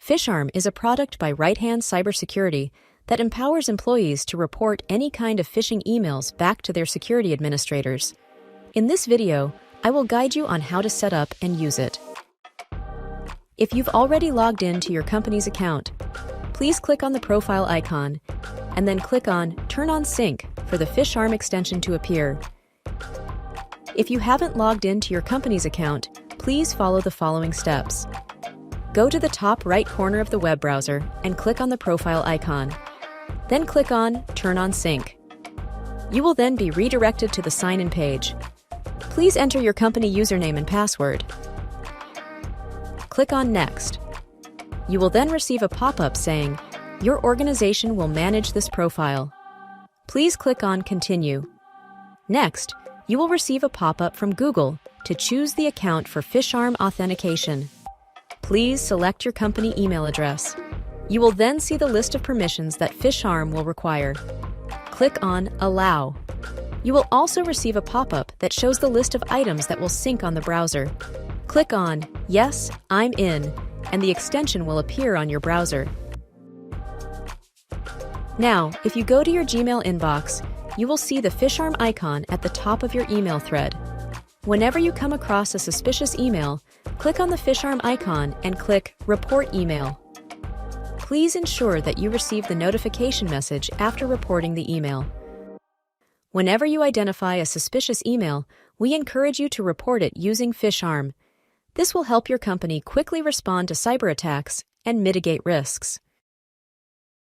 PhishArm is a product by Right Hand Cybersecurity that empowers employees to report any kind of phishing emails back to their security administrators. In this video, I will guide you on how to set up and use it. If you've already logged in to your company's account, please click on the profile icon and then click on Turn on Sync for the PhishArm extension to appear. If you haven't logged in to your company's account, please follow the following steps. Go to the top right corner of the web browser and click on the profile icon. Then click on Turn on Sync. You will then be redirected to the sign-in page. Please enter your company username and password. Click on Next. You will then receive a pop-up saying, "Your organization will manage this profile." Please click on Continue. Next, you will receive a pop-up from Google to choose the account for PhishArm authentication. Please select your company email address. You will then see the list of permissions that PhishArm will require. Click on Allow. You will also receive a pop-up that shows the list of items that will sync on the browser. Click on Yes, I'm in, and the extension will appear on your browser. Now, if you go to your Gmail inbox, you will see the PhishArm icon at the top of your email thread. Whenever you come across a suspicious email, click on the PhishArm icon and click Report Email. Please ensure that you receive the notification message after reporting the email. Whenever you identify a suspicious email, we encourage you to report it using PhishArm. This will help your company quickly respond to cyber attacks and mitigate risks.